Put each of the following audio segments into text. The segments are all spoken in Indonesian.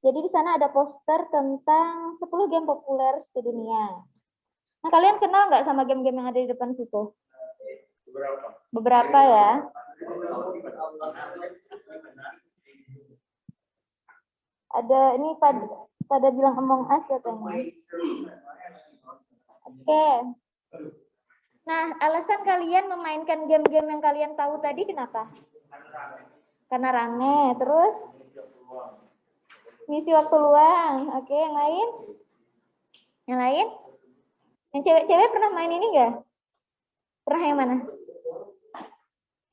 Jadi di sana ada poster tentang 10 game populer sedunia. Nah, kalian kenal nggak sama game-game yang ada di depan situ? Beberapa ya. Ada ini pada bilang Among Us katanya. Oke. Nah, alasan kalian memainkan game-game yang kalian tahu tadi kenapa? Karena rame. Terus ngisi waktu luang. Oke, yang lain? Yang lain? Yang cewek-cewek pernah main ini nggak? Pernah yang mana?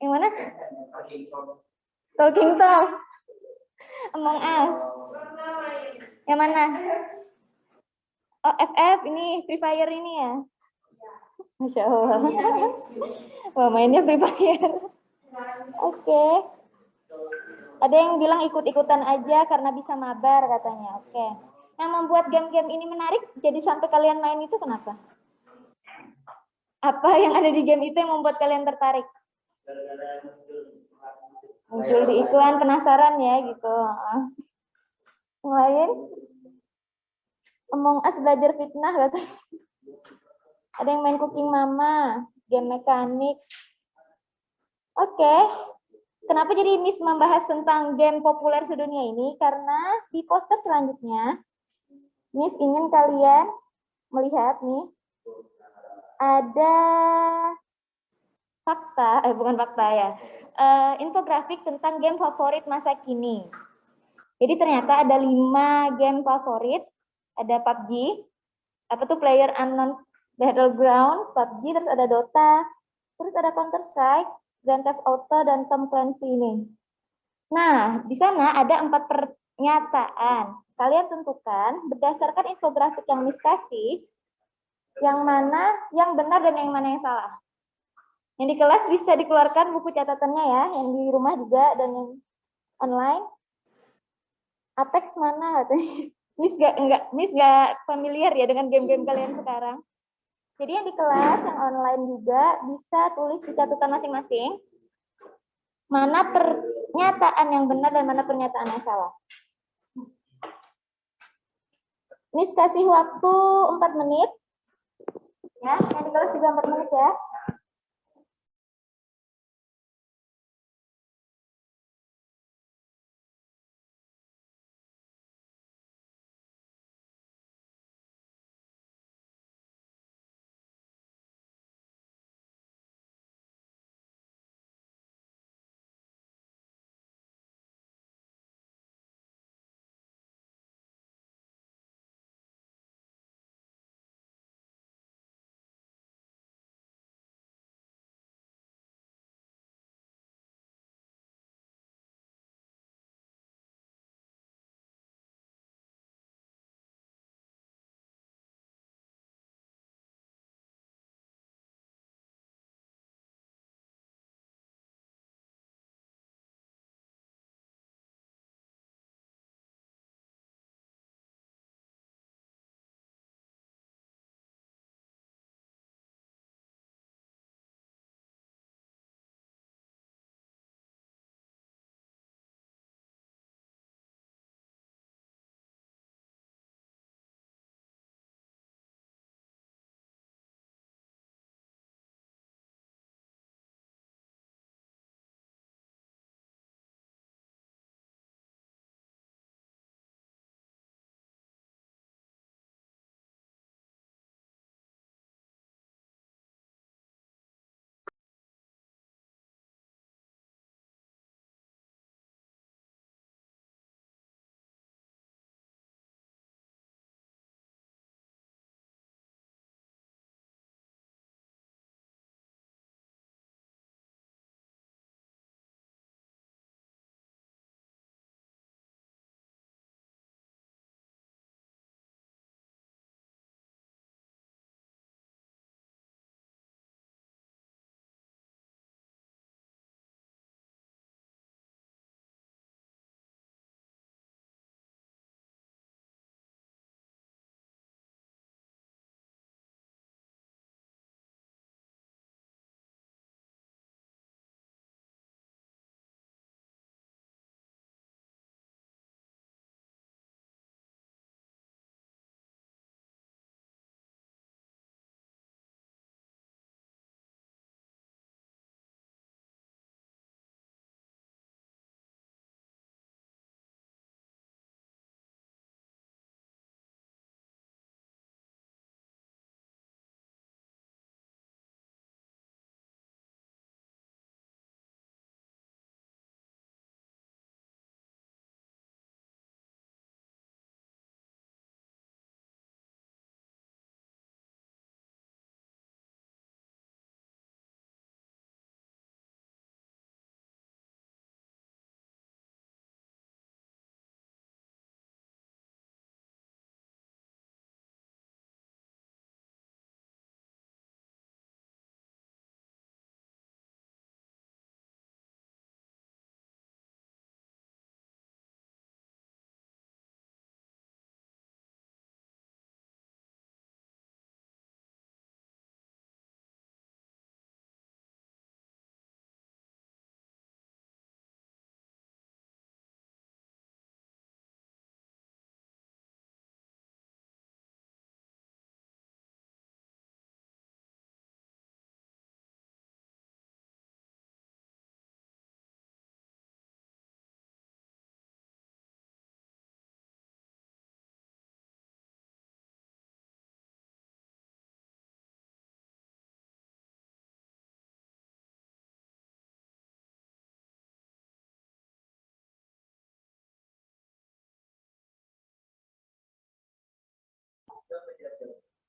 Yang mana? Talking Tom. Among Us. Yang mana? Oh, FF ini, Free Fire ini ya? Masya Allah. Wah, mainnya Free Fire. Oke. Ada yang bilang ikut-ikutan aja karena bisa mabar katanya. Oke. Yang membuat game-game ini menarik, jadi sampai kalian main itu kenapa? Apa yang ada di game itu yang membuat kalian tertarik? Muncul di iklan, penasaran ya gitu. Yang lain? Among Us belajar fitnah katanya. Ada yang main Cooking Mama, game mekanik. Oke. Kenapa jadi Miss membahas tentang game populer sedunia ini? Karena di poster selanjutnya, Miss ingin kalian melihat nih, ada fakta, bukan fakta ya, infografik tentang game favorit masa kini. Jadi ternyata ada 5 game favorit, ada PUBG, apa tuh PlayerUnknown's Battleground, PUBG, terus ada Dota, terus ada Counter Strike, Grand Theft Auto, dan Tom Clancy ini. Nah, di sana ada 4 pernyataan. Kalian tentukan berdasarkan infografik yang Miss kasih, yang mana yang benar dan yang mana yang salah. Yang di kelas bisa dikeluarkan buku catatannya ya, yang di rumah juga dan yang online. Apex mana katanya? Miss gak familiar ya dengan game-game kalian sekarang. Jadi yang di kelas, yang online juga bisa tulis di catatan masing-masing mana pernyataan yang benar dan mana pernyataan yang salah. Miss kasih waktu 4 menit. Ya, yang di kelas juga 4 menit ya.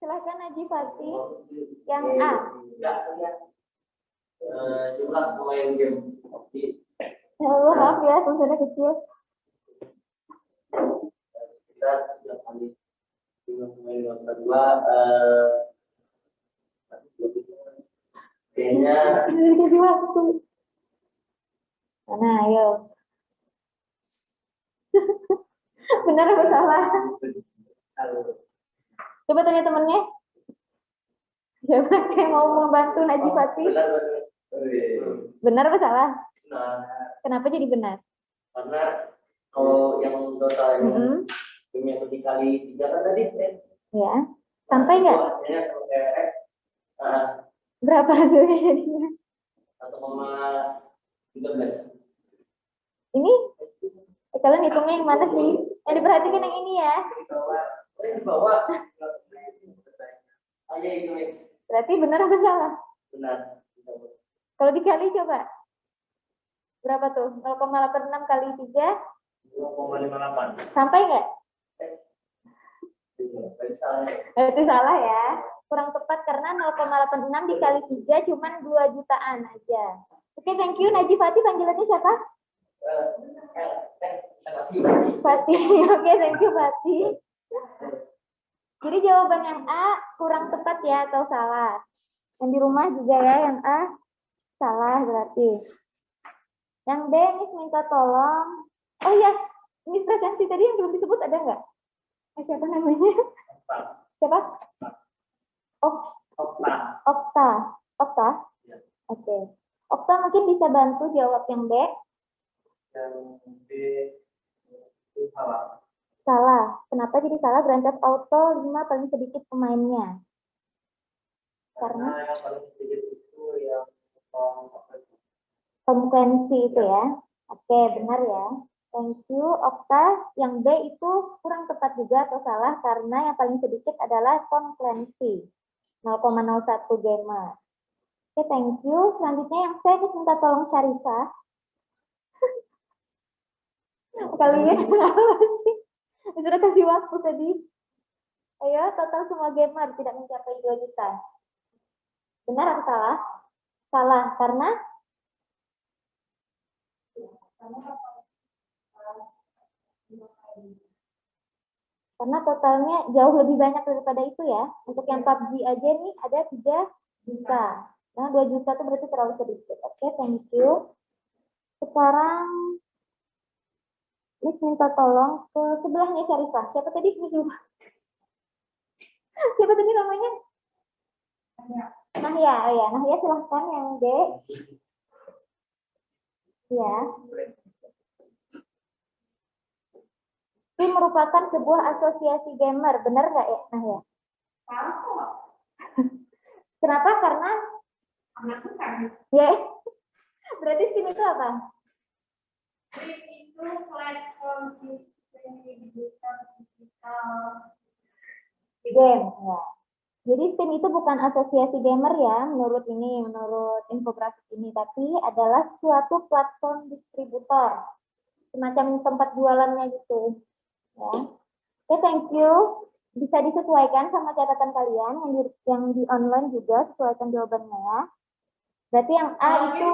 Silahkan Najib Fatih. Yang A. Jumlah pemain game hoki. Ya Allah, maaf ya, tulisannya kecil. Sekitar 3 kali. Jumlah pemain yang kedua, kayaknya Dikasih waktu. Mana, ayo. Benar apa salah? Coba tanya temennya. Siapa yang mau membantu Najib Fatih? Benar apa salah? Nah, Kenapa jadi benar? karena kalau yang totalnya game yang dikali 3 kan tadi Ya. Sampai nggak? hasilnya Berapa hasilnya jadinya? 1,13. Ini kalian hitungnya yang mana sih? Yang diperhatikan yang ini ya. Di bawah. Ayo itu. Berarti benar apa salah? Benar. Kalau dikali coba. Berapa tuh? 0,86 kali 3? 0,58. Sampai nggak? Itu salah ya. Kurang tepat karena 0,86 dikali 3 cuma 2 jutaan aja. Oke, thank you. Najib Fatih, panggilannya siapa? Fatih. Oke, thank you Fatih. Jadi jawaban yang A kurang tepat ya atau salah? Yang di rumah juga ya yang A salah berarti. Yang B, Miss minta tolong. Oh iya, Miss Presensi tadi yang belum disebut ada nggak? Siapa namanya? Siapa? Okta. Okta. Okta? Ya. Oke. Okta mungkin bisa bantu jawab yang B. Yang B itu salah. Salah. Kenapa jadi salah? Grand Theft Auto 5 paling sedikit pemainnya. Karena yang paling sedikit itu yang Tom Clancy itu ya. Oke, benar ya. Thank you, Okta. Yang B itu kurang tepat juga atau salah karena yang paling sedikit adalah Tom Clancy. 0,01 gamer. Oke, thank you. Selanjutnya yang saya minta tolong Syarifah. Kalian salah sih. Sudah kasih waktu tadi. Ayo, total semua gamer tidak mencapai 2 juta. Benar atau salah? Salah, karena totalnya jauh lebih banyak daripada itu ya. Untuk yang PUBG aja nih ada 3 juta. Nah, 2 juta itu berarti terlalu sedikit. Oke, thank you. Sekarang Miss minta tolong ke sebelahnya Syarifah. Siapa tadi? Siapa tadi namanya? Nahya. Oh ya, Nahya silahkan yang D. Ya. Ini merupakan sebuah asosiasi gamer, benar nggak ya, Nahya? Kenapa? Karena ya, berarti Steam itu apa? Steam itu platform digital Game, ya. Jadi Steam itu bukan asosiasi gamer ya, menurut infografis ini, tapi adalah suatu platform distributor, semacam tempat jualannya gitu. Ya. Oke, thank you. Bisa disesuaikan sama catatan kalian yang di online juga, sesuaikan jawabannya ya. Berarti yang A itu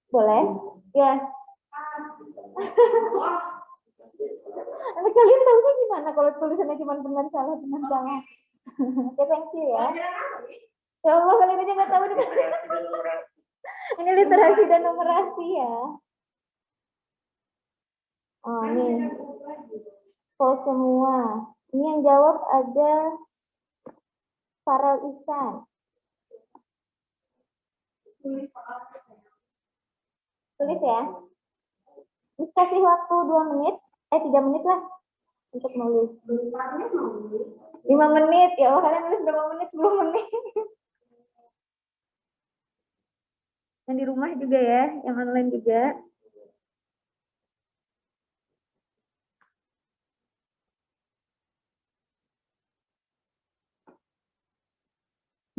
boleh? Ya. Nanti kalian tahunya gimana kalau tulisannya cuma benar salah. Oke, thank you ya. Ya Allah, kalian aja nggak tahu nih. Ini literasi dan numerasi ya. Oh, nih. Full semua. Ini yang jawab ada Farel Ihsan. Tulis ya. Terus kasih waktu 2 menit, 3 menit lah untuk nulis. 5 menit, ya Allah, kalian nulis berapa menit? 10 menit. Yang di rumah juga ya, yang online juga.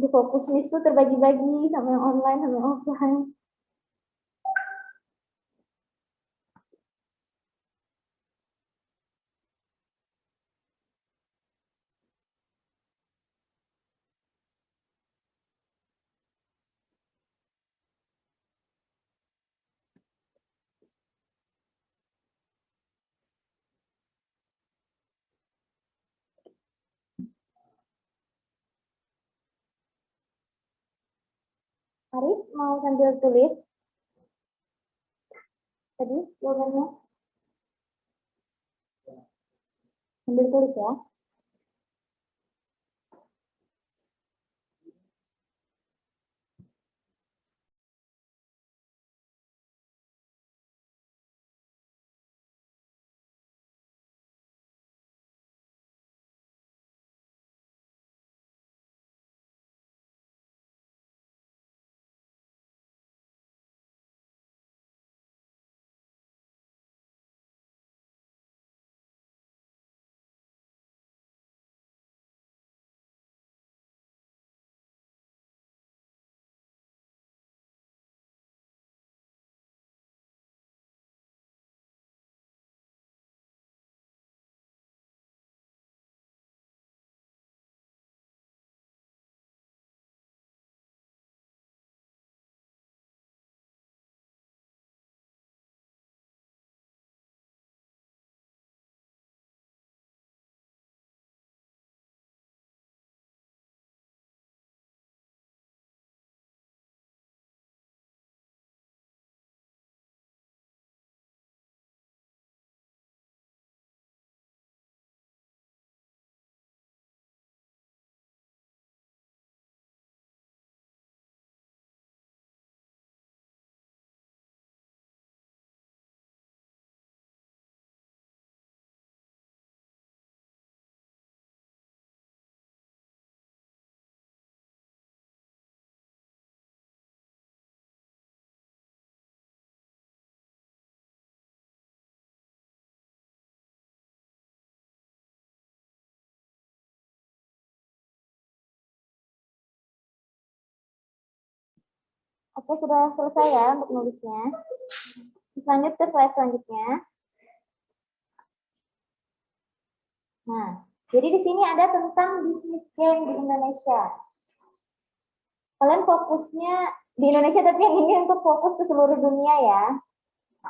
Di fokus miss tuh terbagi-bagi sama yang online sama yang offline. Aris mau sambil tulis tadi jawabannya? Sambil tulis ya. Oke, sudah selesai ya untuk nulisnya. Lanjut ke slide selanjutnya. Nah, jadi di sini ada tentang bisnis game di Indonesia. Kalian fokusnya di Indonesia, tapi yang ini untuk fokus ke seluruh dunia ya.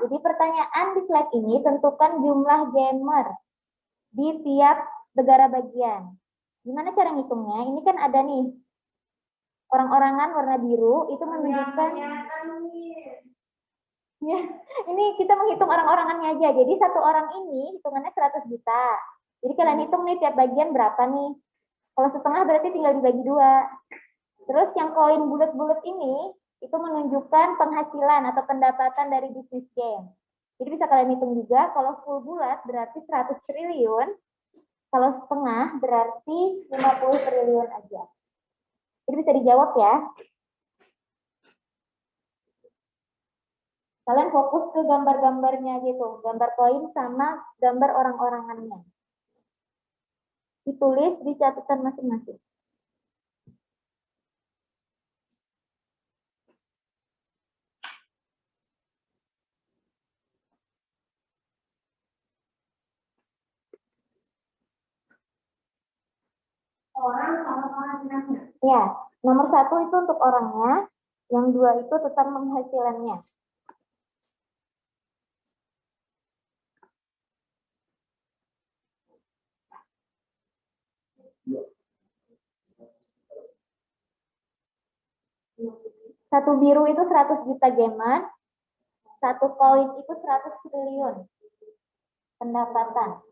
Jadi pertanyaan di slide ini, tentukan jumlah gamer di tiap negara bagian. Gimana cara ngitungnya? Ini kan ada nih, orang-orangan warna biru, itu menunjukkan... Ya, ini kita menghitung orang-orangannya aja. Jadi satu orang ini hitungannya 100 juta. Jadi kalian hitung nih tiap bagian berapa nih. Kalau setengah berarti tinggal dibagi 2. Terus yang koin bulat-bulat ini itu menunjukkan penghasilan atau pendapatan dari bisnis game. Jadi bisa kalian hitung juga, kalau full bulat berarti 100 triliun, kalau setengah berarti 50 triliun aja. Jadi bisa dijawab ya. Kalian fokus ke gambar-gambarnya gitu, gambar koin sama gambar orang-orangannya. Ditulis di catatan masing-masing. Orang sama penghasilannya. Ya, nomor 1 itu untuk orangnya, yang 2 itu tentang penghasilannya. Satu biru itu 100 juta gamer, satu koin itu 100 triliun pendapatan.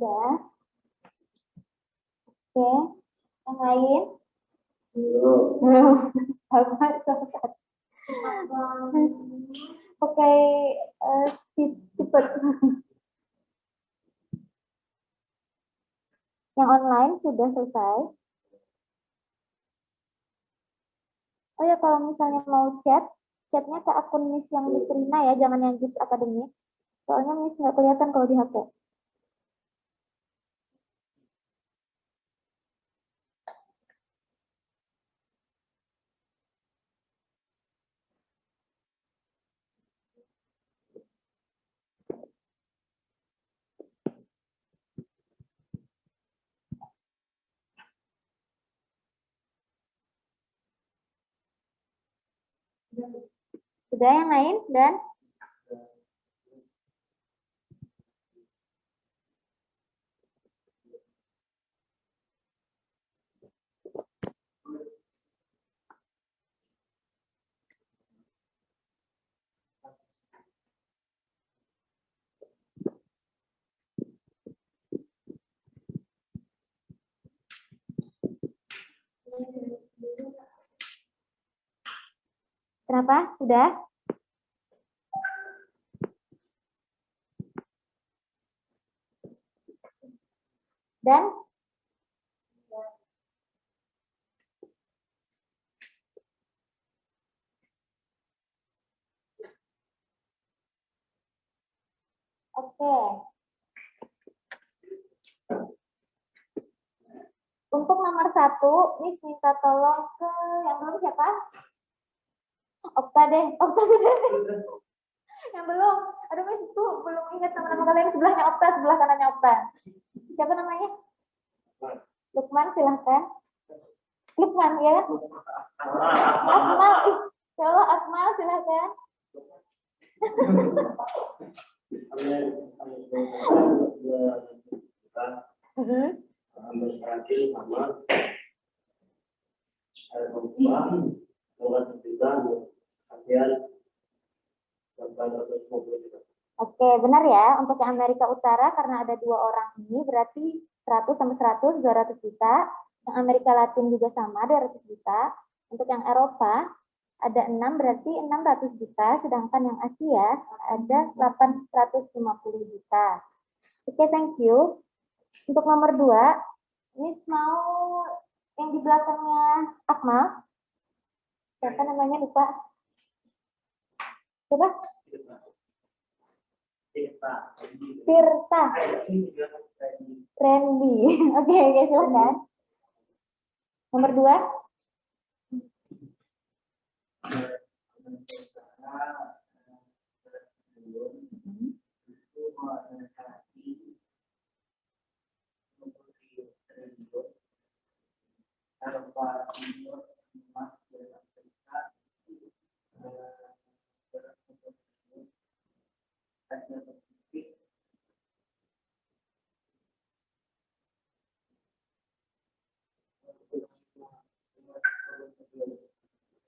Sudah. Oke. Yang lain? Belum. Apa? Oke, cepet. Yang online sudah selesai. Oh ya, kalau misalnya mau chatnya ke akun Miss yang Miss Rina ya, jangan yang Gibbs Academy. Soalnya Miss nggak kelihatan kalau di HP. Sudah yang lain dan kenapa? Sudah? Dan oke. Untuk nomor 1, Miss minta tolong ke yang belum siapa? Okta deh. Okta sudah. Yang belum. Aduh Miss itu belum ingat nama-nama kalian. Sebelahnya Okta, sebelah kanannya Okta. Siapa namanya? Lukman, silahkan. Lukman ya. Akmal, ya Allah, Akmal silahkan. Oke, benar ya. Untuk yang Amerika Utara karena ada 2 orang ini berarti 100 sama 100, 200 juta. Yang Amerika Latin juga sama, 200 juta. Untuk yang Eropa ada 6 berarti 600 juta, sedangkan yang Asia ada 850 juta. Oke, thank you. Untuk nomor 2, Miss mau yang di belakangnya Akmal. Siapa namanya, lupa. Coba. Tirta. Randy. Oke, silakan. Nomor 2.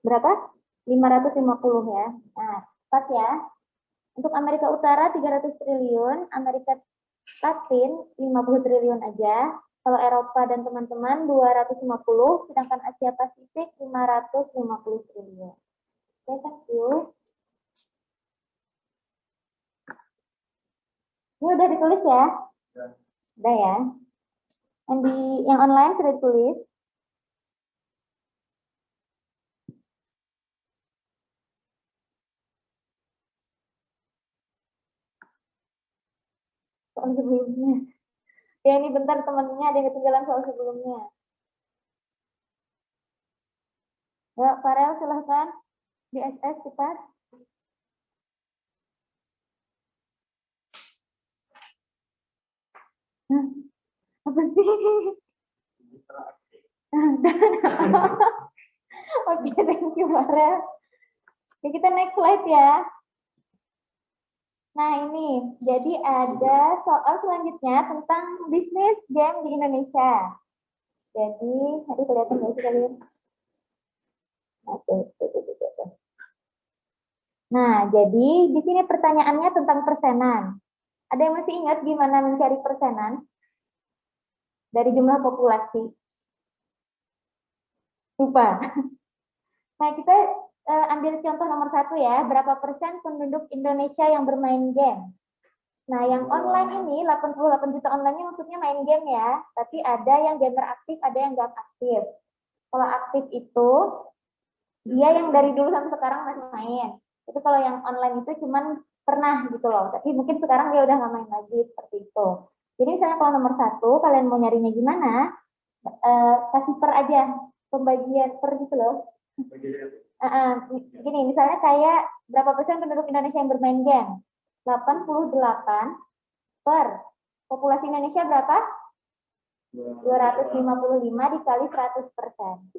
Berapa? 550 ya. Nah, pas ya. Untuk Amerika Utara 300 triliun, Amerika Latin 50 triliun aja. Kalau Eropa dan teman-teman 250, sedangkan Asia Pasifik 550 triliun. Oke, thank you. Ini udah ditulis ya? Udah ya. Yang online sudah ditulis. Soal sebelumnya. Ya ini bentar temannya ada yang ketinggalan soal sebelumnya. Ya, Farel silahkan. Di SS cepat. Apa sih? Oke, thank you Farel. Oke, kita next slide ya. Nah ini, jadi ada soal selanjutnya tentang bisnis game di Indonesia. Jadi, aduh kelihatan nggak sih kalian? Nah, jadi di sini pertanyaannya tentang persenan. Ada yang masih ingat gimana mencari persenan? dari jumlah populasi? Lupa. Nah, kita ambil contoh nomor 1 ya. Berapa persen penduduk Indonesia yang bermain game? Nah, yang online ini 88 juta online-nya maksudnya main game ya. Tapi ada yang gamer aktif, ada yang nggak aktif. Kalau aktif itu dia yang dari dulu sampai sekarang masih main. Tapi kalau yang online itu cuman pernah gitu loh. Tapi mungkin sekarang dia udah nggak main lagi seperti itu. Jadi misalnya kalau nomor 1 kalian mau nyarinya gimana? Kasih per aja, pembagian per gitu loh. Gini, misalnya kayak berapa persen penduduk Indonesia yang bermain game? 88 per populasi Indonesia berapa? 255 dikali 100%.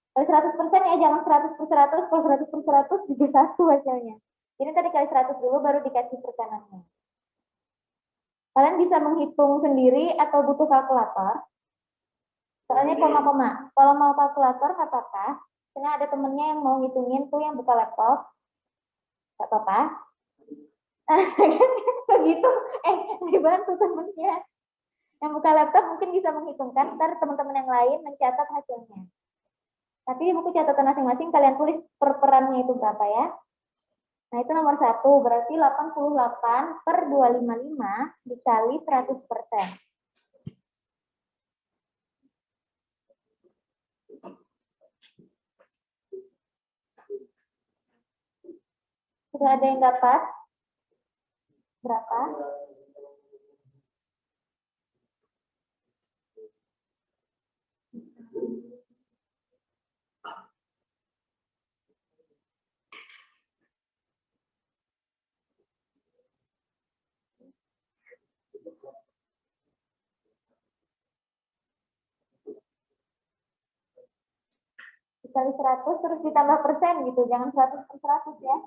Kali 100% ya, jangan 100 per 100, kalau 100 per 100 juga 1 hasilnya. Jadi tadi kali 100 dulu baru dikasih persenannya. Kalian bisa menghitung sendiri atau butuh kalkulator? Soalnya koma-koma. Kalau mau kalkulator nggak apa-apa. Karena ada temennya yang mau ngitungin tuh yang buka laptop. Nggak apa-apa. Begitu. Dibantu temennya. Yang buka laptop mungkin bisa menghitungkan. Ntar teman-teman yang lain mencatat hasilnya. Tapi di buku catatan masing-masing kalian tulis per-perannya itu berapa ya. Nah itu nomor 1. Berarti 88 per 255 dikali 100%. Sudah ada yang dapat? Berapa? Dikali 100 terus ditambah persen gitu. Jangan 100 per 100 ya.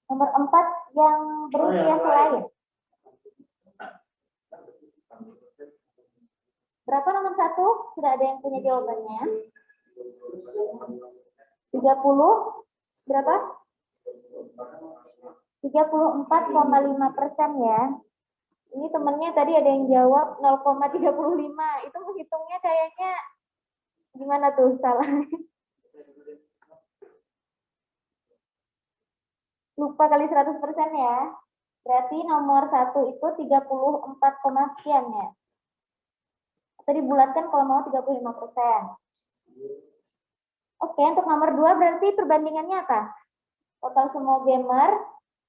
Nomor 4 yang berusia selain. Berapa nomor 1? Sudah ada yang punya jawabannya? 30 berapa? 34,5% ya. Ini temennya tadi ada yang jawab 0,35. Itu menghitungnya kayaknya gimana tuh salah? Lupa kali 100% ya. Berarti nomor 1 itu 34, sekian ya. Atau dibulatkan kalau mau 35%. Oke, untuk nomor 2 berarti perbandingannya apa? Total semua gamer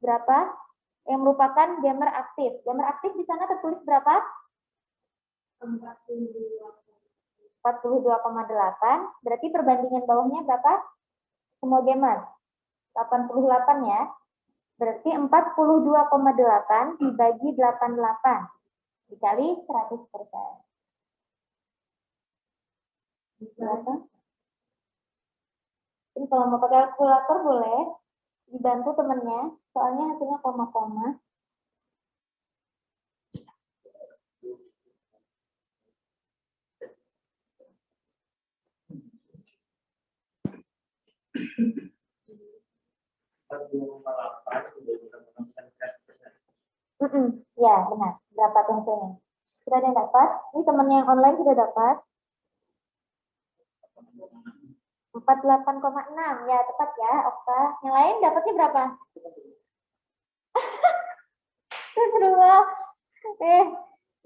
berapa? Yang merupakan gamer aktif. Gamer aktif di sana tertulis berapa? 42,8. Berarti perbandingan bawahnya berapa? Semua gamer. 88 ya. Berarti 42,8 dibagi 88 dikali 100%. Berapa? Ini kalau mau pakai kalkulator boleh dibantu temennya, soalnya hasilnya koma-koma. Ya, benar. Berapa tuh hasilnya? Sudah ada yang dapat? Ini temennya yang online sudah dapat. 48,6. Ya, tepat ya, Okta. Yang lain dapatnya berapa? Astagfirullah.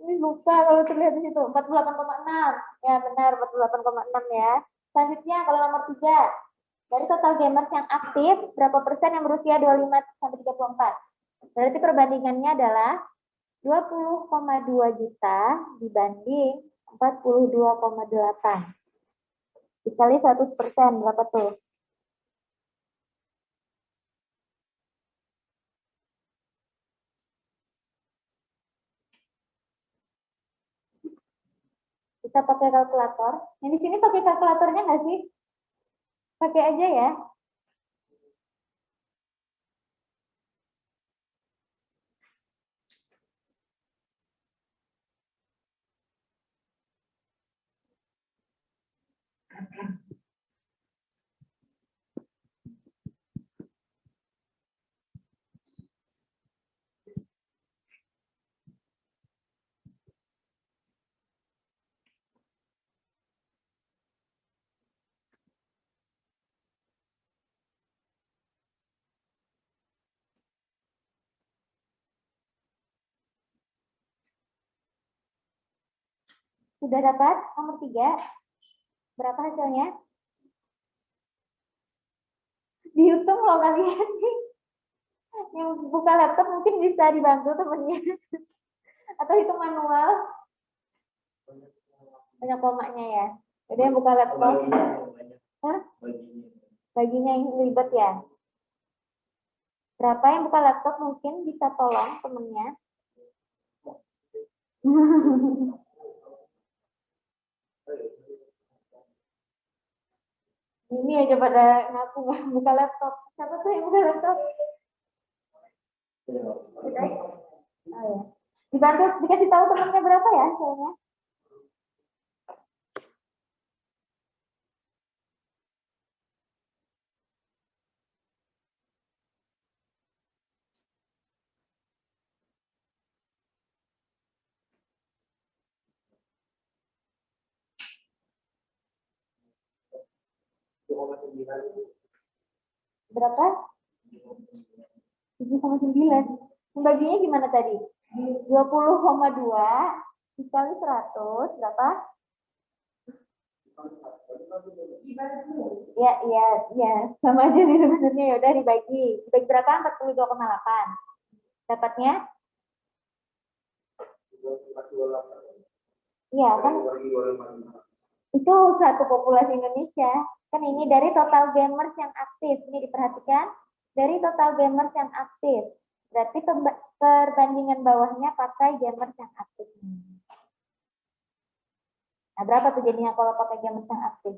Ini lupa kalau terlihat di situ. 48,6. Ya, benar 48,6 ya. Selanjutnya kalau nomor 3. Dari total gamers yang aktif, berapa persen yang berusia 25 sampai 34? Berarti perbandingannya adalah 20,2 juta dibanding 42,8. Dikali 100%, berapa tuh? Bisa pakai kalkulator. Yang di sini pakai kalkulatornya nggak sih? Pakai aja ya. Sudah dapat nomor 3? Berapa hasilnya? Dihitung loh kalian. Yang buka laptop mungkin bisa dibantu temennya. Atau hitung manual. Banyak komanya ya. Jadi yang buka laptop. Hah? Baginya yang ribet ya. Berapa yang buka laptop mungkin bisa tolong temennya. Ini aja pada ngaku nggak buka laptop. Siapa tuh yang buka laptop? Oh, ya. Dibantu dikasih tahu temennya berapa ya hasilnya? Berapa? 7,9. Membaginya gimana tadi? 20,2 dikali 100 berapa? Ya, ya, ya. Sama aja nih sebenarnya. Ya udah dibagi. Dibagi berapa? 42,8. Dapatnya? Iya, kan? Itu satu populasi Indonesia. Kan ini dari total gamers yang aktif. Ini diperhatikan. Dari total gamers yang aktif. Berarti perbandingan bawahnya pakai gamers yang aktif. Nah, berapa tuh jadinya kalau pakai gamers yang aktif?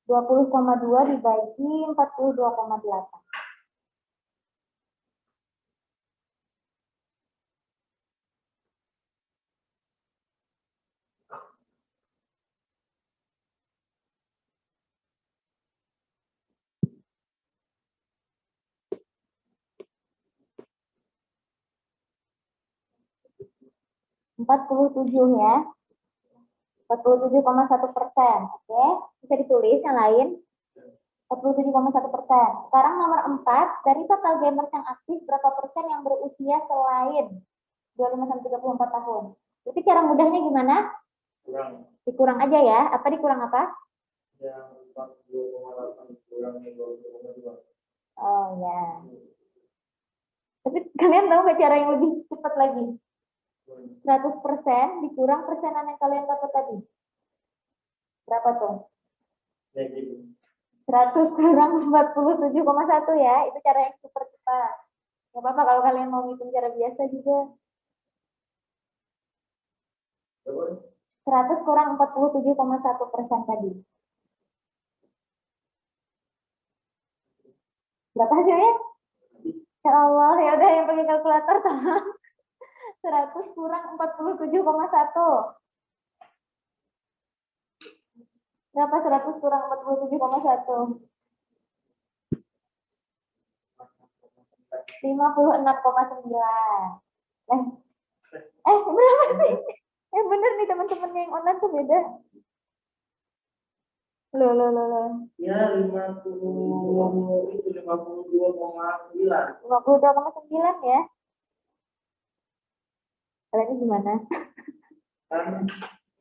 Dua 20,2 dibagi 42,8. Empat puluh tujuh ya. 47,1%. Oke, bisa ditulis yang lain. 47,1%. Sekarang nomor 4, dari total gamers yang aktif, berapa persen yang berusia selain 25-34 tahun? Jadi cara mudahnya gimana? Dikurang aja ya. Apa dikurang apa? Yang 40,8 kurangnya 20,2. Oh ya. Tapi kalian tahu nggak cara yang lebih cepat lagi? 100% dikurang persenan yang kalian dapat tadi. Berapa tuh? 100 kurang 47,1 ya. Itu cara yang super cepat. Nggak apa-apa kalau kalian mau ngitung cara biasa juga. 100 kurang 47,1% tadi. Berapa hasilnya? Ya Allah, ya udah yang pakai kalkulator tolong. 100 kurang 47,1. Berapa 100 kurang 47,1? 56,9. Berapa sih? Bener nih teman-teman yang online tuh beda. Loh. Ya, 52,9. 52,9 ya. Kalian gimana? Kan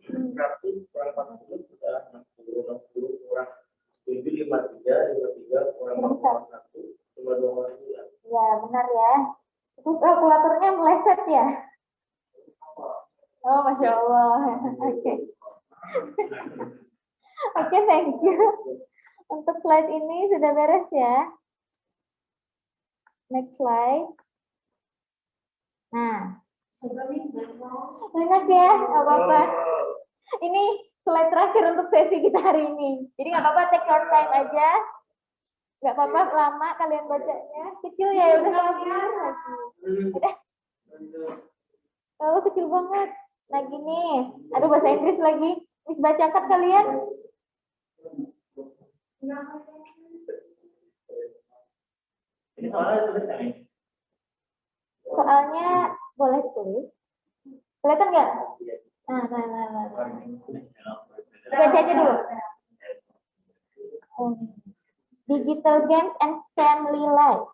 100 kurang 40 sudah 60 kurang 7, 53 kurang 41, 52,9. Ya, benar ya. Itu kalkulatornya meleset ya? Oh, Masya Allah. Oke. Oke, thank you. Untuk slide ini sudah beres ya. Next slide. Nah. Banyak ya, nggak apa-apa. Ini slide terakhir untuk sesi kita hari ini. Jadi nggak apa-apa, take your time aja. Nggak apa-apa lama kalian bacanya. Kecil ya, udah kelamaan lagi. Udah. Oh, kecil banget. Nah gini, aduh bahasa Inggris lagi. Miss bacakan kalian. Ini soalnya tulis kan? Soalnya boleh ditulis. Kelihatan nggak? Nah. Baca aja dulu. Di Digital games and family life.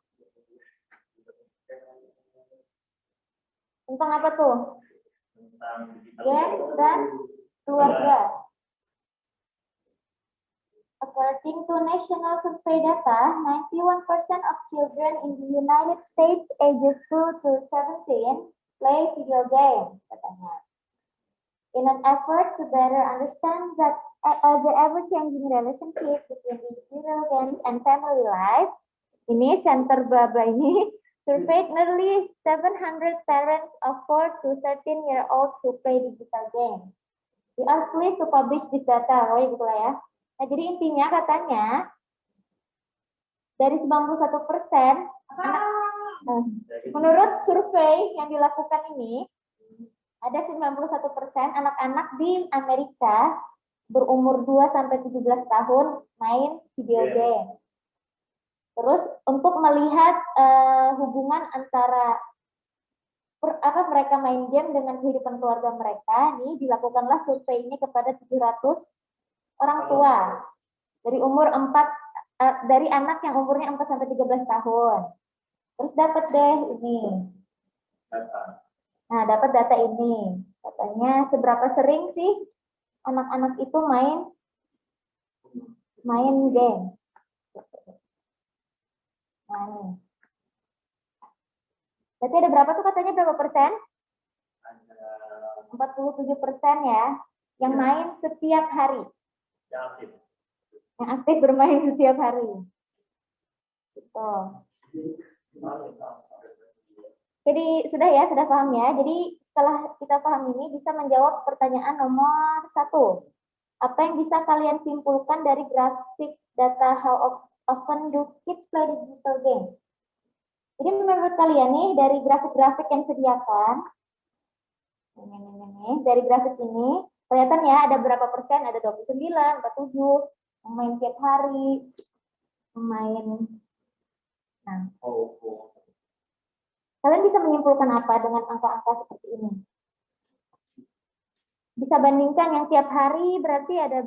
Tentang apa tuh? Tentang digital Games dan keluarga. According to national survey data, 91% of children in the United States ages 2 to 17 play video games, katanya. In an effort to better understand that the ever-changing relationship between digital games and family life, ini center bla bla ini surveyed nearly 700 parents of 4 to 13-year-olds who play digital games. We are pleased to publish this data, oh gitu lah ya. Nah, jadi intinya katanya dari 91% menurut survei yang dilakukan ini ada 91% anak-anak di Amerika berumur 2 sampai 17 tahun main video game. Terus untuk melihat hubungan antara mereka main game dengan kehidupan keluarga mereka, nih dilakukanlah survei ini kepada 700 orang tua dari umur 4 dari anak yang umurnya 4 sampai 13 tahun. Terus dapat deh ini. Nah, dapat data ini. Katanya seberapa sering sih anak-anak itu main game. Nah, nih. Berarti ada berapa tuh katanya, berapa persen? 47% ya, yang main setiap hari. Yang aktif bermain setiap hari. Gitu. Jadi sudah ya, sudah paham ya. Jadi setelah kita paham ini bisa menjawab pertanyaan nomor 1. Apa yang bisa kalian simpulkan dari grafik data how often do kids play digital games? Jadi menurut kalian nih dari grafik-grafik yang disediakan, dari grafik ini kelihatan ya ada berapa persen, ada 29, 47 yang main tiap hari, main. Nah, kalian bisa menyimpulkan apa dengan angka-angka seperti ini? Bisa bandingkan yang tiap hari berarti ada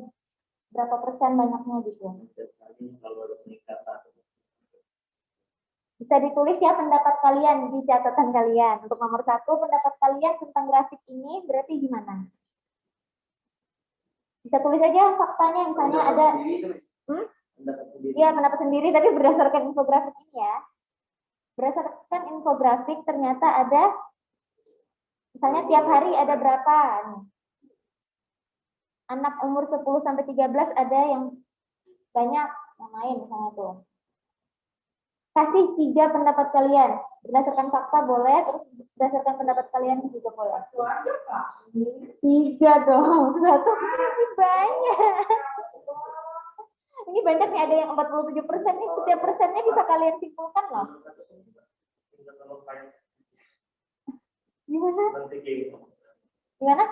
berapa persen banyaknya gitu. Bisa ditulis ya pendapat kalian di catatan kalian. Untuk nomor 1, pendapat kalian tentang grafik ini berarti gimana? Bisa tulis aja faktanya, misalnya ada ya pendapat sendiri tapi berdasarkan infografik ini ya. Berdasarkan infografik ternyata ada misalnya tiap hari ada berapa nih. Anak umur 10 sampai 13 ada yang banyak yang main misalnya tuh. Kasih 3 pendapat kalian. Berdasarkan fakta boleh, terus berdasarkan pendapat kalian juga boleh. 3 dong. 1 ini banyak. Ini banyak nih, ada yang 47% nih. Setiap persennya bisa kalian simpulkan loh. Gimana? Gimana?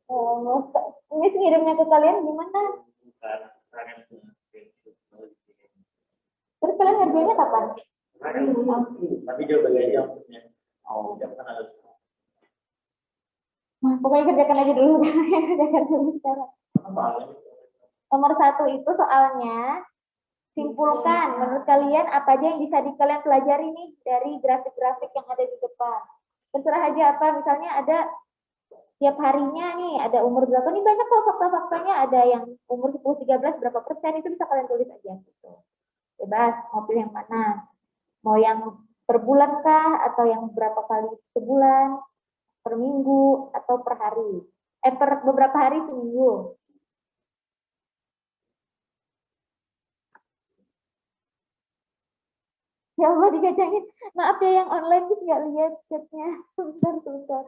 Oh, ini ngirimnya ke kalian gimana? Terus kalian ngerjainnya kapan? Tapi coba aja maksudnya. Nah, pokoknya kerjakan aja dulu. Kerjakan dulu sekarang. Nomor 1 itu soalnya simpulkan menurut kalian apa aja yang bisa kalian pelajari nih dari grafik-grafik yang ada di depan. Terserah aja apa, misalnya ada tiap harinya nih ada umur berapa nih, banyak kok fakta-faktanya, ada yang umur 10-13 berapa persen, itu bisa kalian tulis aja gitu. Bebas mau pilih yang mana, mau yang per bulan kah atau yang berapa kali sebulan, per minggu atau per hari, per beberapa hari seminggu. Ya Allah dikacangin, maaf ya yang online gitu nggak lihat chatnya, sebentar.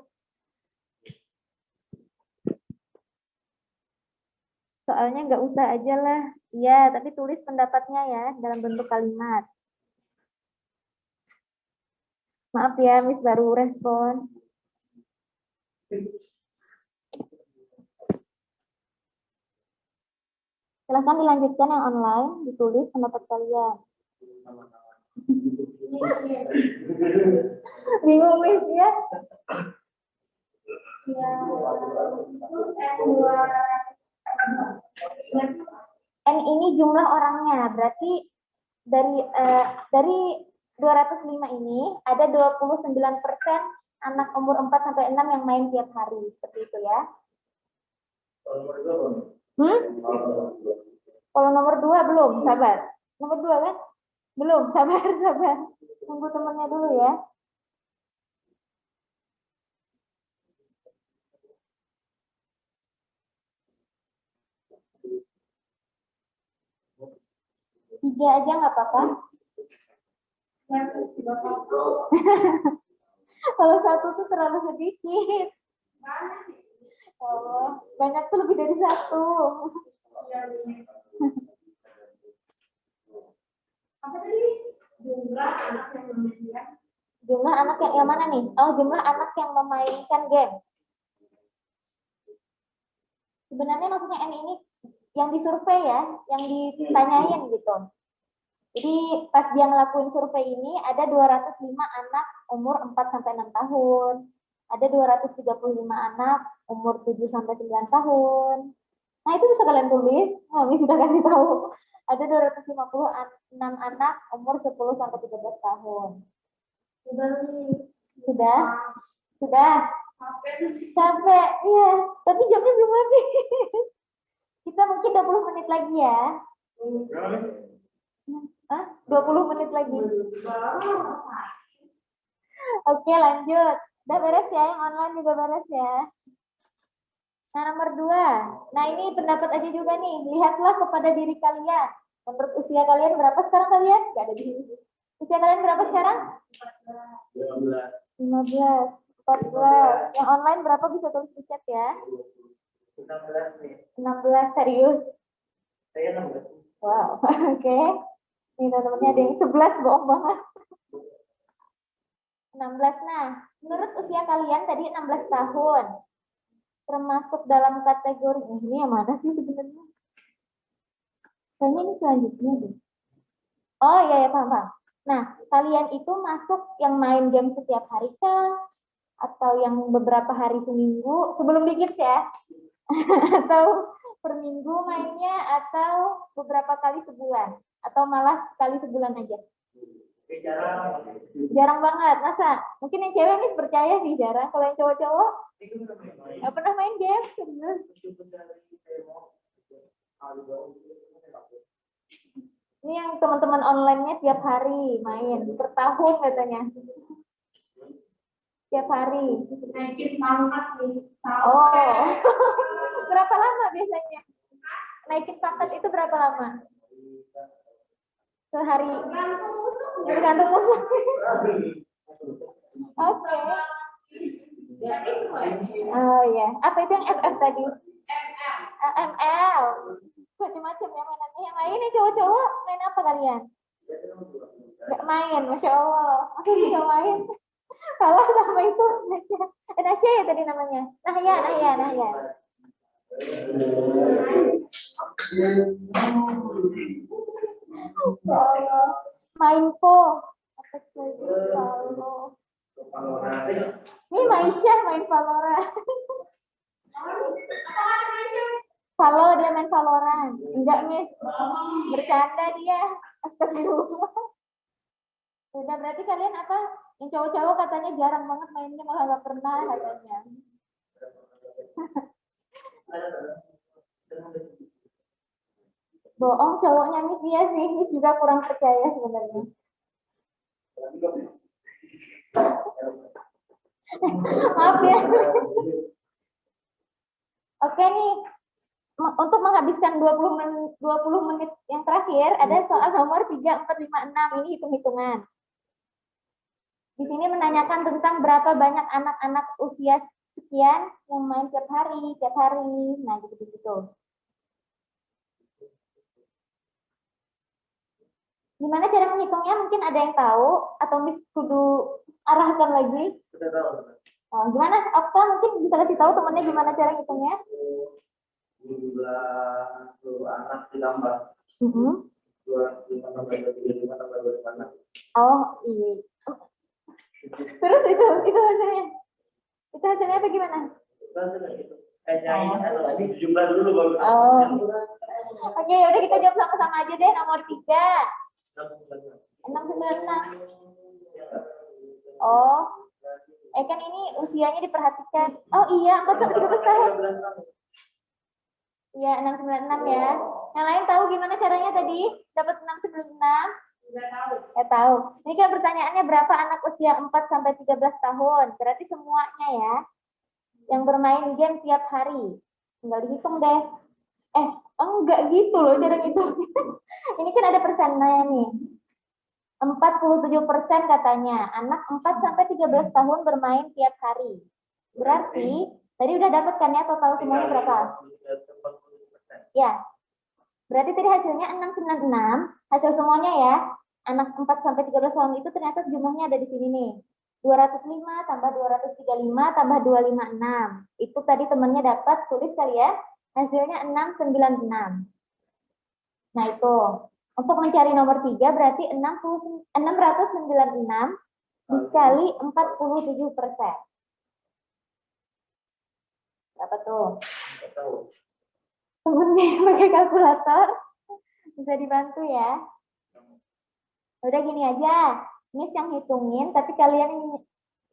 Soalnya nggak usah aja lah. Iya, tapi tulis pendapatnya ya dalam bentuk kalimat. Maaf ya, Miss baru respon. Silahkan dilanjutkan yang online, ditulis pendapat kalian. Bingung Miss ya? N ini jumlah orangnya, berarti dari 205 ini ada 29% anak umur 4 sampai 6 yang main tiap hari, seperti itu ya. Kalau nomor 2 belum, sabar. Nomor 2 kan? Belum, sabar, sabar. Tunggu temennya dulu ya. Tiga aja nggak apa-apa. Kalau satu tuh terlalu sedikit. Oh, banyak tuh lebih dari satu. Apa tadi? Jumlah anak yang memainkan. Jumlah anak yang mana nih? Oh, jumlah anak yang memainkan game. Sebenarnya maksudnya N ini yang disurvei ya, yang ditanyain gitu. Jadi pas dia ngelakuin survei ini ada 205 anak umur 4 sampai 6 tahun. Ada 235 anak umur 7 sampai 9 tahun. Nah, itu bisa kalian tulis. Kami sudah kasih tahu. Ada 256 anak umur 10 sampai 13 tahun. Sudah? Sudah? Capek, iya. Tapi jamnya belum habis. Kita mungkin 20 menit lagi ya. Hah? 20 menit lagi. Oke, lanjut. Udah beres ya, yang online juga beres ya. Nah, nomor 2. Nah, ini pendapat aja juga nih. Lihatlah kepada diri kalian. Menurut usia kalian berapa sekarang kalian? Gak ada di sini. Usia kalian berapa sekarang? 15, 14. Yang online berapa bisa tulis di chat ya? 16 nih. 16, serius? Saya 16. Wow, oke. Nih teman-temannya ada yang 11, bohong banget. 16, nah. Menurut usia kalian tadi 16 tahun. Termasuk dalam kategori, ini yang mana sih sebenarnya? Kayaknya ini selanjutnya deh. Oh iya, ya, paham. Nah, kalian itu masuk yang main game setiap hari kah? Atau yang beberapa hari seminggu, sebelum di gips ya? Atau per minggu mainnya, atau beberapa kali sebulan? Atau malah sekali sebulan aja? Jarang. Jarang banget, masa? Mungkin yang cewek nih percaya sih jarang. Kalau yang cowok-cowok, nggak pernah main game, serius. Ini yang teman-teman online-nya tiap hari main, per tahun katanya. Tiap hari. Naikin pangkat nih. Oh, berapa lama biasanya? Naikin pangkat itu berapa lama? Sehari. Tergantung musuh. Oke. Oh ya, apa itu yang FF tadi? ML. Macam-macam ya mainannya. Yang main nih cowok-cowok main apa kalian? Gak main, masya Allah. Aku juga main. Kalah sama itu Nasya. Nasya ya tadi namanya. Nahya. Ya Allah. Main po. Apa itu? Ini Maisha main Valorant. Valo, dia main Valorant. Enggak, Miss. Bercanda dia. Astagfirullah. Udah, berarti kalian apa? Yang cowok-cowok katanya jarang banget mainnya, malah nggak pernah katanya. Bohong cowoknya Miss dia sih. Miss juga kurang percaya sebenarnya. Maaf ya. Oke nih. Untuk menghabiskan 20 menit yang terakhir, ada soal nomor 3, 4, 5, 6. Ini hitung-hitungan. Di sini menanyakan tentang berapa banyak anak-anak usia sekian yang main tiap hari. Nah, gitu-gitu. Gimana cara menghitungnya? Mungkin ada yang tahu, atau Miss kudu arahkan lagi. Oh, gimana? Okta mungkin bisa kasih tahu temannya gimana cara ngitungnya? Jumlah anak ditambah. Oh iya. Terus itu hasilnya? Itu hasilnya apa gimana? Kayaknya ini jumlah dulu baru. Oh. Oke, udah kita jawab sama-sama aja deh. Nomor 3. 696. Oh, kan ini usianya diperhatikan. Oh iya, 4 sampai 13 tahun. Iya, 696 ya. Yang lain tahu gimana caranya tadi? Dapat 696? Nggak tahu. Ya tahu. Ini kan pertanyaannya berapa anak usia 4 sampai 13 tahun? Berarti semuanya ya. Yang bermain game tiap hari. Tinggal dihitung deh. Enggak gitu loh cara ngitung. Ini kan ada persennya nih. 47% katanya. Anak 4 sampai 13 tahun bermain tiap hari. Berarti tadi udah dapat kan ya total semuanya berapa? Ya. Berarti tadi hasilnya 696. Hasil semuanya ya. Anak 4 sampai 13 tahun itu ternyata jumlahnya ada di sini nih. 205 tambah 235 tambah 256. Itu tadi temannya dapat, tulis kali ya. Hasilnya 696. Nah itu. Untuk mencari nomor 3 berarti 696 dikali 47%. Berapa tuh? Temennya pakai kalkulator. Bisa dibantu ya. Udah gini aja. Miss yang hitungin, tapi kalian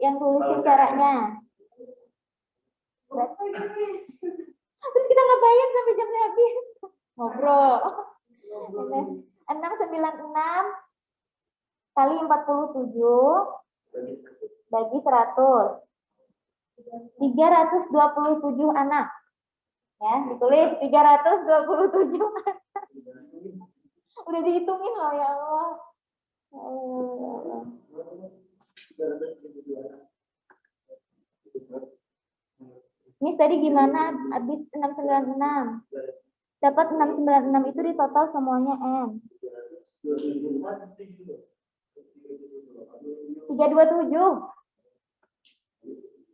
yang tulisin caranya. Terus kita ngapain sampai jamnya habis? Ngobrol. 696 kali 47 bagi 100. 327 anak. Ya, ditulis 327 anak. Udah dihitungin loh ya Allah. Ini tadi gimana habis 696? Dapat 696 itu di total semuanya N. 327.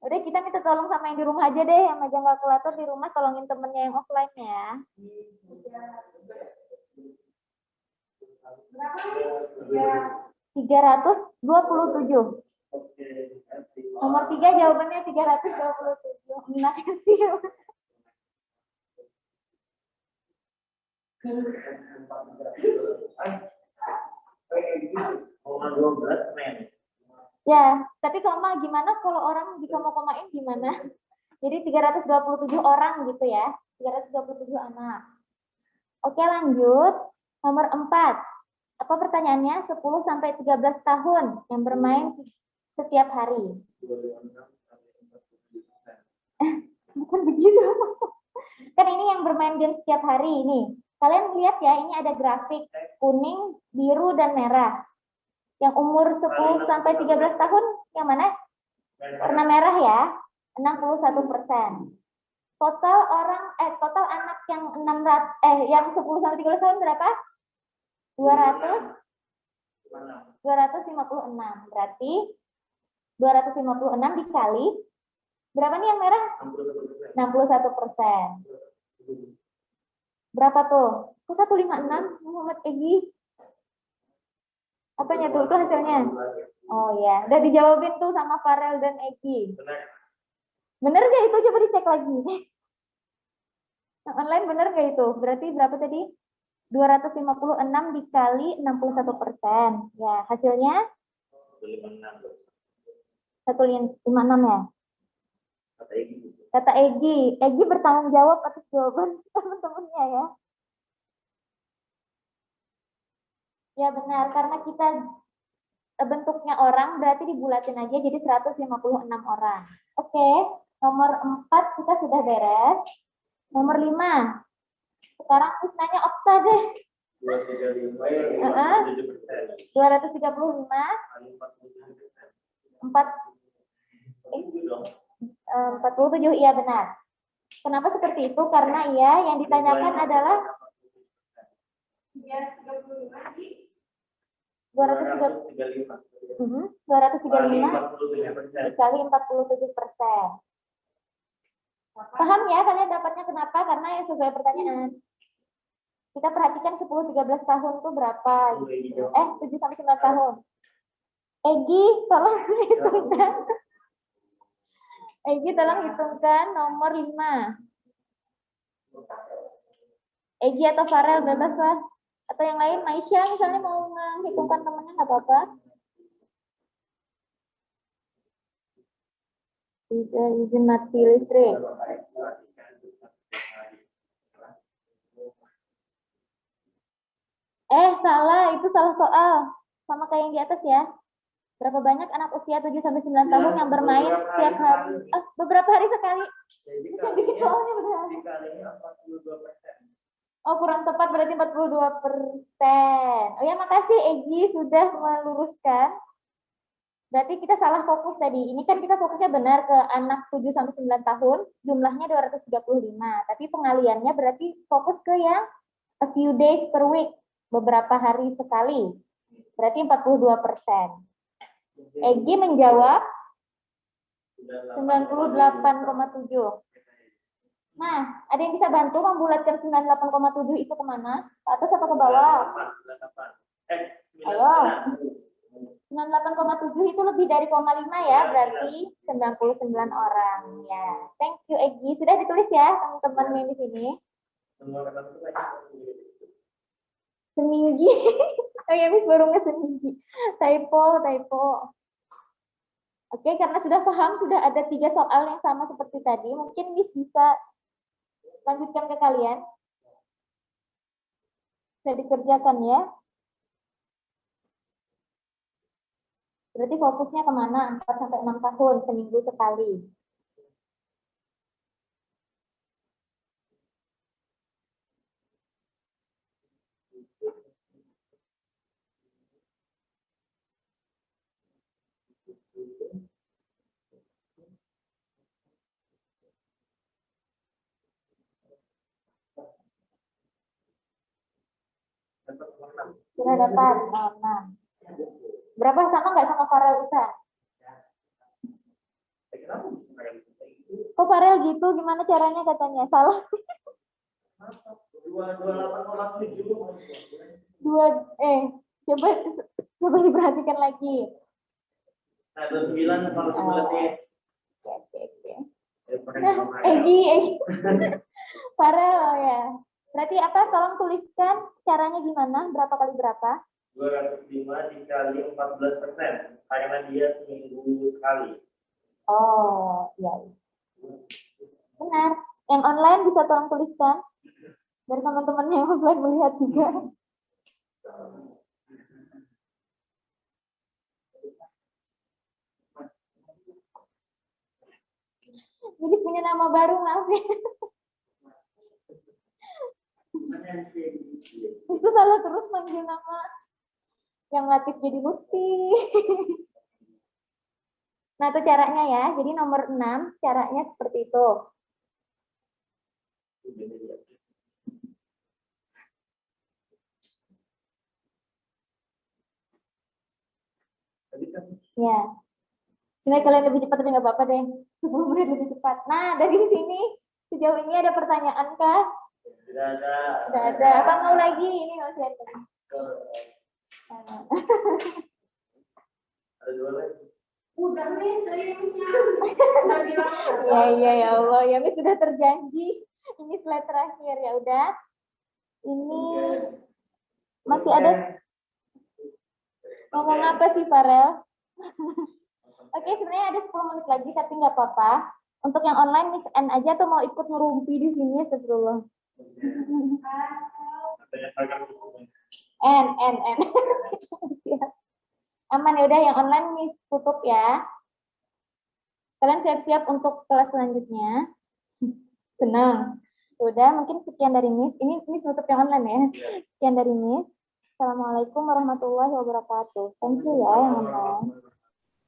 Udah kita minta tolong sama yang di rumah aja deh, yang megang kalkulator di rumah tolongin temennya yang offline ya. 327. Nomor 3 jawabannya 327. Enak sih. Ya, tapi koma gimana kalau orang dikoma-komain gimana? Jadi 327 orang gitu ya. 327 anak. Oke, lanjut. Nomor 4. Apa pertanyaannya? 10 sampai 13 tahun yang bermain setiap hari. Bukan begitu. Kan ini yang bermain game setiap hari ini. Kalian lihat ya, ini ada grafik kuning, biru, dan merah. Yang umur 10 sampai 13 tahun yang mana? Warna merah ya, 61%. Total anak yang 10 sampai 13 tahun berapa? 256. Berarti 256 dikali berapa nih yang merah? 61%. Berapa tuh? Kok 156 Muhammad Egi? Apanya tuh? Itu hasilnya? Oh ya, udah dijawabin tuh sama Farel dan Egi. Bener gak itu? Coba dicek lagi. Yang online bener gak itu? Berarti berapa tadi? 256 dikali 61%. Ya, hasilnya? 156 ya? Kata Egi. Egi bertanggung jawab atas jawaban teman-temannya ya. Ya benar, karena kita bentuknya orang berarti dibulatin aja jadi 156 orang. Oke, nomor 4 kita sudah beres. Nomor 5. Sekarang Miss nanya Okta deh. 235. 47, iya benar. Kenapa seperti itu? Karena ya yang ditanyakan adalah 235 dikali 47%. Paham ya kalian dapatnya kenapa? Karena yang sesuai pertanyaan. Kita perhatikan 10-13 tahun tuh berapa? 7-9 tahun. Egi, tolong hitungkan. Egi, tolong hitungkan nomor 5. Egi atau Farel bebas lah. Atau yang lain, Maisha misalnya mau menghitungkan temennya nggak apa-apa. Izin mati listrik. Salah, itu salah soal. Sama kayak yang di atas ya. Berapa banyak anak usia 7-9 tahun yang bermain setiap hari? Beberapa hari sekali. Bisa bikin soalnya benar. Oh, kurang tepat berarti 42%. Oh ya, makasih Egi sudah meluruskan. Berarti kita salah fokus tadi. Ini kan kita fokusnya benar ke anak 7-9 tahun, jumlahnya 235. Tapi pengaliannya berarti fokus ke yang a few days per week, beberapa hari sekali. Berarti 42%. Egi menjawab 98,7. Nah, ada yang bisa bantu membulatkan 98,7 itu kemana? Ke atas apa ke bawah? Ayo. 98,7 itu lebih dari 0,5 ya, berarti 99 orang. Ya, thank you Egi. Sudah ditulis ya teman-teman yang di sini? Seminggi. Oh ya, Miss baru seminggi. Typo. Oke, karena sudah paham, sudah ada 3 soal yang sama seperti tadi. Mungkin Miss bisa lanjutkan ke kalian. Bisa dikerjakan ya. Berarti fokusnya kemana? 4-6 tahun, seminggu sekali. Sudah dapat 6. Berapa sama nggak sama Farel Isa? Kok Farel gitu? Gimana caranya katanya? Salah. 2, coba diperhatikan lagi. 9 kalau sebenarnya. Oke. Nah, Egi. Farel ya. Berarti apa? Tolong tuliskan caranya gimana? Berapa kali berapa? 205 dikali 14%. Karena dia seminggu sekali. Oh, iya. Benar. Yang online bisa tolong tuliskan. Biar teman-teman yang offline melihat juga. Jadi punya nama baru, maaf ya. Itu salah terus manggil nama yang Latif jadi Lutfi. Nah, itu caranya ya. Jadi nomor 6, caranya seperti itu. Ya. Cuma kalian lebih cepat tapi nggak apa-apa deh. 10 menit lebih cepat. Nah, dari sini sejauh ini ada pertanyaan kah? Tidak ada. Tidak ada. Apa mau lagi? Ini mau siapa? Ada 2 lagi. Udah nih dari Iya ya Allah, ya Miss sudah terjanji. Ini slide terakhir ya udah. Ini masih ada. Ngomong apa sih Farel? Oke, sebenarnya ada 10 menit lagi tapi nggak apa-apa. Untuk yang online Miss N aja tuh mau ikut ngerumpi di sini astagfirullah. N. Aman ya udah, yang online Miss tutup ya. Kalian siap-siap untuk kelas selanjutnya. Senang. Udah, mungkin sekian dari Miss. Ini Miss tutup yang online ya. Sekian dari Miss. Assalamualaikum warahmatullahi wabarakatuh. Thank you ya yang online.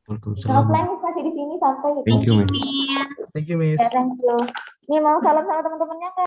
Yang offline Miss masih di sini sampai. Thank you, Miss. Ya, thank you. Nih mau salam sama teman-temannya kan?